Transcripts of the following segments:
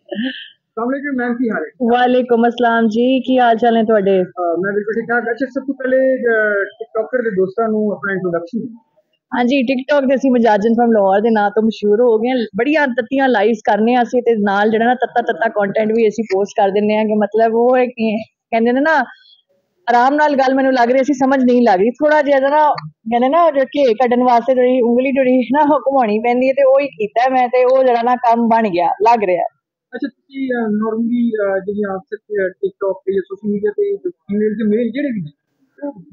अस्सलामुअलैकुम मैम, की हाल है? वालेकुम अस्सलाम जी, की हाल चाल है तुहाडे? मैं बिल्कुल ठीक ठाक। अच्छा, सब तो पहले टिकटॉकर के दोस्तों ਨੂੰ अपना इंट्रोडक्शन। हाँ जी, टिकटॉक ਦੇ ਅਸੀਂ ਮਜਾਜਨ ਫਰਮ ਲਾਹੌਰ ਦੇ ਨਾਂ ਤੋਂ ਮਸ਼ਹੂਰ ਹੋ ਗਏ ਹਾਂ। ਬੜੀਆਂ ਤੱਤੀਆਂ ਲਾਈਵਸ ਕਰਨੇ ਆ ਅਸੀਂ ਤੇ ਨਾਲ ਜਿਹੜਾ ਨਾ ਤੱਤਾ ਕੰਟੈਂਟ ਵੀ ਅਸੀਂ ਪੋਸਟ ਕਰ ਦਿੰਨੇ ਆ ਕਿ ਮਤਲਬ ਉਹ ਹੈ ਕਿ ਕਹਿੰਦੇ ਨੇ ਨਾ ਆਰਾਮ ਨਾਲ ਗੱਲ ਮੈਨੂੰ ਲੱਗ ਰਹੀ ਸੀ, ਸਮਝ ਨਹੀਂ ਲੱਗ ਰਹੀ ਥੋੜਾ ਜਿਹਾ ਨਾ ਕਹਿੰਦੇ ਨਾ ਜੋ ਘੇ ਕੱਢਣ ਵਾਸਤੇ ਜਿਹੜੀ ਉਂਗਲੀ ਜਿਹੜੀ ਨਾ ਉਹ ਘੁਮਾਉਣੀ ਪੈਂਦੀ ਹੈ ਤੇ ਉਹ ਹੀ ਕੀਤਾ ਮੈਂ ਤੇ ਉਹ ਜਿਹੜਾ ਨਾ ਕੰਮ ਬਣ ਗਿਆ ਲੱਗ ਰਿਹਾ। अच्छा, ਤੁਸੀਂ ਨਾਰਮਲੀ ਜਿਹੜੀ ਆਪ ਟਿਕਟੌਕ ਤੇ ਜਾਂ ਸੋਸ਼ਲ ਮੀਡੀਆ ਤੇ ਫੀਮੇਲ ਤੇ ਮੇਲ ਜਿਹੜੇ ਵੀ ਨੇ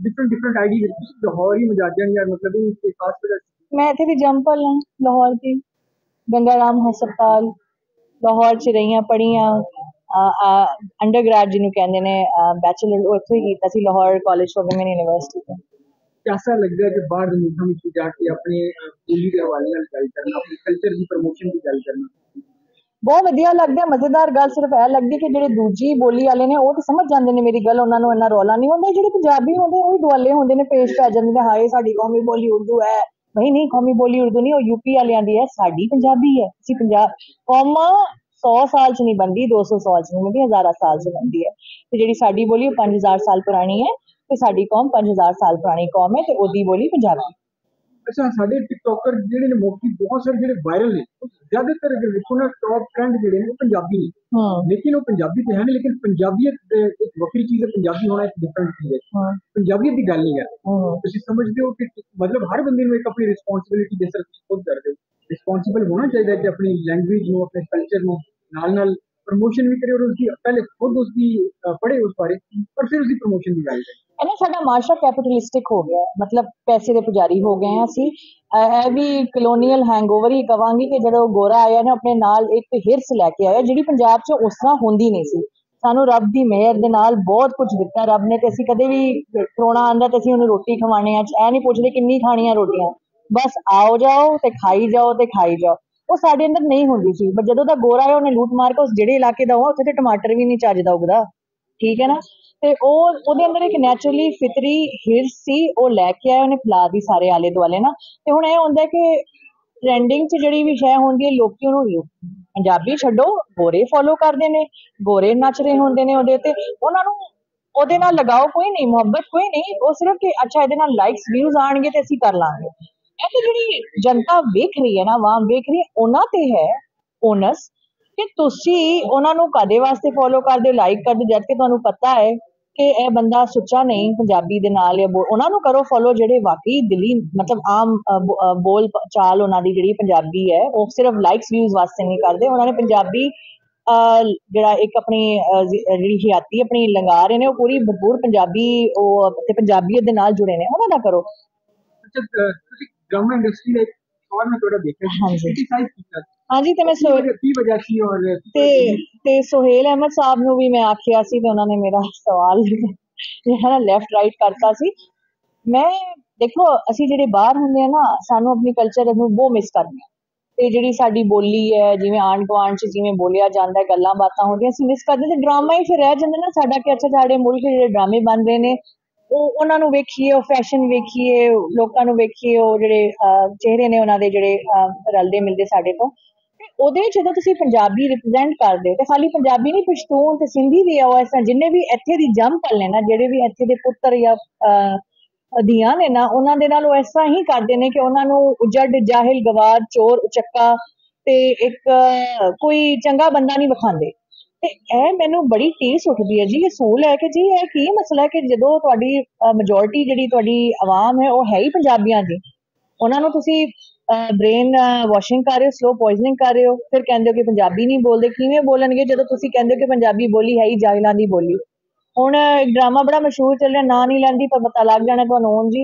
ਡਿਫਰੈਂਟ ਡਿਫਰੈਂਟ ਆਈਡੀ ਦੇ ਤੁਸੀਂ ਲਾਹੌਰ ਹੀ ਮਜਾਜਨ ਜਾਂ मतलब इन कोई खास वजह मैं इत्थे दी जम्पल हाँ लाहौर की, गंगा राम हस्पताल लाहौर च रही पढ़िया अंडर ग्रैड जिन्होंने कहते हैं बैचलर उत्थों ही कीता सी Lahore college for women university तो। कैसा लगता है कि बाहर के मुल्कों में जाके अपने बोली के हवाले नाल गल करना, अपने कल्चर की प्रमोशन की गल करना? बहुत वधिया लगता है। मजेदार गल सिर्फ यह लगती कि जो दूजी बोली वाले ने वो तो समझ जाते हैं मेरी गल, उन्होंने इन्ना रौला नहीं होता। जो पंजाबी होंगे वो दुआले होंगे ने पेश पै जाते हैं, हाय साडी कौमी बोली उर्दू है। नहीं नहीं, कौमी बोली उर्दू नहीं, वो यूपी वालियां दी है, साडी पंजाबी है। असीं पंजाब कौम 100 साल च नहीं बनती, 200 साल च नहीं बनती, 1000 साल च बनती है। तो जी साडी बोली 5000 साल पुरानी है तो साडी कौम 5000 साल पुरानी कौम है तो ओदी बोली पंजाबी। अच्छा, साडे टिकटॉकर जिहड़े ने मोस्टली बहुत सारे जिहड़े वायरल ने ज्यादातर अगर देखो ना टॉप ट्रेंड जिहड़े ने वो पंजाबी ने, लेकिन वो पंजाबी तो है नहीं, लेकिन पंजाबियत एक वक्री चीज है, पंजाबी होना एक डिफरेंट चीज है। पंजाबियत की गल नहीं है। तुसीं समझदे हो कि मतलब हर बंदे ਨੂੰ एक अपनी रिस्पांसिबिलिटी जैसा खुद करदे हो रिस्पांसिबल होना चाहिए कि अपनी लैंग्वेज ਨੂੰ अपने कल्चर ਨੂੰ ਨਾਲ प्रमोशन भी करे और उसकी पहले खुद उसकी पढ़े उस बारे और फिर उसकी प्रमोशन भी करे। है ना, साडा माशरा कैपिटलिस्टिक हो गया, मतलब पैसे के पुजारी हो गए हैं असी। भी कलोनीअल हैंगओवर ही कवांगी कि जो गोरा आया ना अपने नाल एक हिरस लैके आया जी पंजाब च उस तरह होंदी नहीं सी। सानू रब की मेहर दे नाल बहुत कुछ दिता रब ने, ते असीं कदे भी परौणा आंदा ते असीं उहनूं रोटी खवाने आ, ऐ नहीं पुछदे किन्नी खानियां रोटियां, बस आओ जाओ ते खाई जाओ ते खाई जाओ। वो साडे अंदर नहीं होंदी सी, बट जदों दा गोरा है उहने लूट मार के उस जिहड़े इलाके दा उत्थे ते टमाटर भी नहीं चजदा उगदा, ठीक है ना। ते ਉਹਦੇ ਅੰਦਰ ਇੱਕ ਨੈਚੁਰਲੀ ਫਿਤਰੀ ਹਿਰਸ ਸੀ, ਉਹ ਲੈ ਕੇ ਆਇਆ, ਉਹਨੇ ਫੈਲਾ ਦੀ ਸਾਰੇ ਆਲੇ ਦੁਆਲੇ ਨਾ। ਤੇ ਹੁਣ ਇਹ ਹੁੰਦਾ ਕਿ ਟ੍ਰੈਂਡਿੰਗ 'ਚ ਜਿਹੜੀ ਵੀ ਸ਼ੈ ਹੁੰਦੀ ਹੈ ਲੋਕੀ ਉਹਨੂੰ ਪੰਜਾਬੀ ਛੱਡੋ ਗੋਰੇ ਫੋਲੋ ਕਰਦੇ ਨੇ, ਗੋਰੇ ਨੱਚ ਰਹੇ ਹੁੰਦੇ ਨੇ ਉਹਦੇ ਤੇ, ਉਹਨਾਂ ਨੂੰ ਉਹਦੇ ਨਾਲ ਲਗਾਓ ਕੋਈ ਨਹੀਂ, ਮੁਹੱਬਤ ਕੋਈ ਨਹੀਂ, ਉਹ ਸਿਰਫ ਕਿ ਅੱਛਾ ਇਹਦੇ ਨਾਲ ਲਾਈਕਸ ਵਿਊਜ਼ ਆਣਗੇ ਤੇ ਅਸੀਂ ਕਰ ਲਾਂਗੇ। ਇਹ ਤੇ ਜਿਹੜੀ ਜਨਤਾ ਵੇਖ ਰਹੀ ਹੈ ਨਾ, ਆਵਾਮ ਵੇਖ ਰਹੀ ਹੈ, ਉਹਨਾਂ ਤੇ ਹੈ ਓਨਸ ਕਿ ਤੁਸੀਂ ਉਹਨਾਂ ਨੂੰ ਕਾਦੇ ਵਾਸਤੇ ਫੋਲੋ ਕਰਦੇ ਹੋ, ਲਾਈਕ ਕਰਦੇ, ਜਦ ਕਿ ਤੁਹਾਨੂੰ ਪਤਾ ਹੈ ਕਿ ਇਹ ਬੰਦਾ ਸੁੱਚਾ ਨਹੀਂ ਪੰਜਾਬੀ ਦੇ ਨਾਲ, ਜਾਂ ਉਹਨਾਂ ਨੂੰ ਕਰੋ ਫੋਲੋ ਜਿਹੜੇ ਵਾਕਈ ਦਿਲੀ ਮਤਲਬ ਆਮ ਬੋਲ ਚਾਲ ਉਹਨਾਂ ਦੀ ਜਿਹੜੀ ਪੰਜਾਬੀ ਹੈ ਉਹ ਸਿਰਫ ਲਾਈਕਸ ਵਿਊਜ਼ ਵਾਸਤੇ ਨਹੀਂ ਕਰਦੇ। ਉਹਨਾਂ ਨੇ ਪੰਜਾਬੀ ਜਿਹੜਾ ਇੱਕ ਆਪਣੀ ਜਿਹੜੀ ਹਯਾਤੀ ਆਪਣੀ ਲੰਗਾ ਰਹੇ ਨੇ ਉਹ ਪੂਰੀ ਭਰਪੂਰ ਪੰਜਾਬੀ ਉਹ ਤੇ ਪੰਜਾਬੀਅਤ ਦੇ ਨਾਲ ਜੁੜੇ ਨੇ, ਉਹਨਾਂ ਦਾ ਕਰੋ। अच्छा, ਤੁਸੀਂ ਡਰਾਮਾ ਇੰਡਸਟਰੀ ਦਾ ਔਰ ਮੈਂ ਤੁਹਾਡਾ ਦੇਖਿਆ ਕ੍ਰਿਟਿਸਾਈਜ਼ ਕੀਤਾ। ਹਾਂਜੀ, ਤੇ ਮੈਂ ਕੀ ਵਜ੍ਹਾ ਸੀ ਔਰ ਤੇ ਸੁਹੇਲ ਅਹਿਮਦ ਸਾਹਿਬ ਨੂੰ ਵੀ ਮੈਂ ਆਖਿਆ ਸੀ ਤੇ ਉਹਨਾਂ ਨੇ ਮੇਰਾ ਸਵਾਲ ਜਿਹੜਾ ਨਾ ਲੈਫਟ ਰਾਈਟ ਕਰਤਾ ਸੀ। ਮੈਂ ਦੇਖੋ ਅਸੀਂ ਜਿਹੜੇ ਬਾਹਰ ਹੁੰਦੇ ਆ ਨਾ, ਸਾਨੂੰ ਆਪਣੀ ਕਲਚਰ ਨੂੰ ਬਹੁਤ ਮਿਸ ਕਰਦੇ ਆ, ਤੇ ਜਿਹੜੀ ਸਾਡੀ ਬੋਲੀ ਹੈ ਜਿਵੇਂ ਆਂਢ ਗੁਆਂਢ 'ਚ ਜਿਵੇਂ ਬੋਲਿਆ ਜਾਂਦਾ, ਗੱਲਾਂ ਬਾਤਾਂ ਹੁੰਦੀਆਂ, ਅਸੀਂ ਮਿਸ ਕਰਦੇ ਤੇ ਡਰਾਮਾ ਹੀ ਫਿਰ ਰਹਿ ਜਾਂਦਾ ਨਾ ਸਾਡਾ ਕਿ ਅੱਛਾ ਸਾਡੇ ਮੁਲਕ ਜਿਹੜੇ ਡਰਾਮੇ ਬਣ ਰਹੇ ਨੇ ਉਹ ਉਹਨਾਂ ਨੂੰ ਵੇਖੀਏ, ਉਹ ਫੈਸ਼ਨ ਵੇਖੀਏ, ਲੋਕਾਂ ਨੂੰ ਵੇਖੀਏ, ਉਹ ਜਿਹੜੇ ਚਿਹਰੇ ਨੇ ਉਹਨਾਂ ਦੇ ਜਿਹੜੇ ਰਲਦੇ ਮਿਲਦੇ ਸਾਡੇ ਤੋਂ। ਤੇ ਉਹਦੇ ਜਦੋਂ ਤੁਸੀਂ ਪੰਜਾਬੀ ਰਿਪਰੈਜ਼ੈਂਟ ਕਰਦੇ ਹੋ ਤੇ ਖਾਲੀ ਪੰਜਾਬੀ ਨਹੀਂ, ਪਸ਼ਤੂਨ ਤੇ ਸਿੰਧੀ ਵੀ ਆ, ਉਹ ਇਸ ਤਰ੍ਹਾਂ ਜਿੰਨੇ ਵੀ ਇੱਥੇ ਦੀ ਜੰਮਪਲ ਨੇ ਨਾ, ਜਿਹੜੇ ਵੀ ਇੱਥੇ ਦੇ ਪੁੱਤਰ ਜਾਂ ਧੀਆਂ ਨੇ ਨਾ, ਉਹਨਾਂ ਦੇ ਨਾਲ ਉਹ ਇਸ ਤਰ੍ਹਾਂ ਹੀ ਕਰਦੇ ਨੇ ਕਿ ਉਹਨਾਂ ਨੂੰ ਉਜੜ, ਜਾਹਿਲ, ਗਵਾਰ, ਚੋਰ, ਉਚੱਕਾ ਤੇ ਇੱਕ ਕੋਈ ਚੰਗਾ ਬੰਦਾ ਨਹੀਂ ਵਿਖਾਉਂਦੇ। ਤੇ ਇਹ ਮੈਨੂੰ ਬੜੀ ਟੀਸ ਉੱਠਦੀ ਹੈ ਜੀ, ਇਹ ਸੂਲ ਹੈ ਕਿ ਜੀ ਇਹ ਕੀ ਮਸਲਾ ਹੈ ਕਿ ਜਦੋਂ ਤੁਹਾਡੀ ਮੈਜੋਰਿਟੀ ਜਿਹੜੀ ਤੁਹਾਡੀ ਆਵਾਮ ਹੈ ਉਹ ਹੈ ਹੀ ਪੰਜਾਬੀਆਂ ਦੀ, ਉਹਨਾਂ ਨੂੰ ਤੁਸੀਂ ਬ੍ਰੇਨ ਵਾਸ਼ਿੰਗ ਕਰ ਰਹੇ ਹੋ, ਸਲੋ ਪੋਇਜ਼ਨਿੰਗ ਕਰ ਰਹੇ ਹੋ, ਫਿਰ ਕਹਿੰਦੇ ਹੋ ਕਿ ਪੰਜਾਬੀ ਨਹੀਂ ਬੋਲਦੇ। ਕਿਵੇਂ ਬੋਲਣਗੇ ਜਦੋਂ ਤੁਸੀਂ ਕਹਿੰਦੇ ਹੋ ਕਿ ਪੰਜਾਬੀ ਬੋਲੀ ਹੈ ਹੀ ਜਾਹਿਲਾਂ ਦੀ ਬੋਲੀ। ਹੁਣ ਇੱਕ ਡਰਾਮਾ ਬੜਾ ਮਸ਼ਹੂਰ ਚੱਲ ਰਿਹਾ, ਨਾਂ ਨਹੀਂ ਲੈਂਦੀ ਪਰ ਪਤਾ ਲੱਗ ਜਾਣਾ ਤੁਹਾਨੂੰ ਹੁਣ ਜੀ,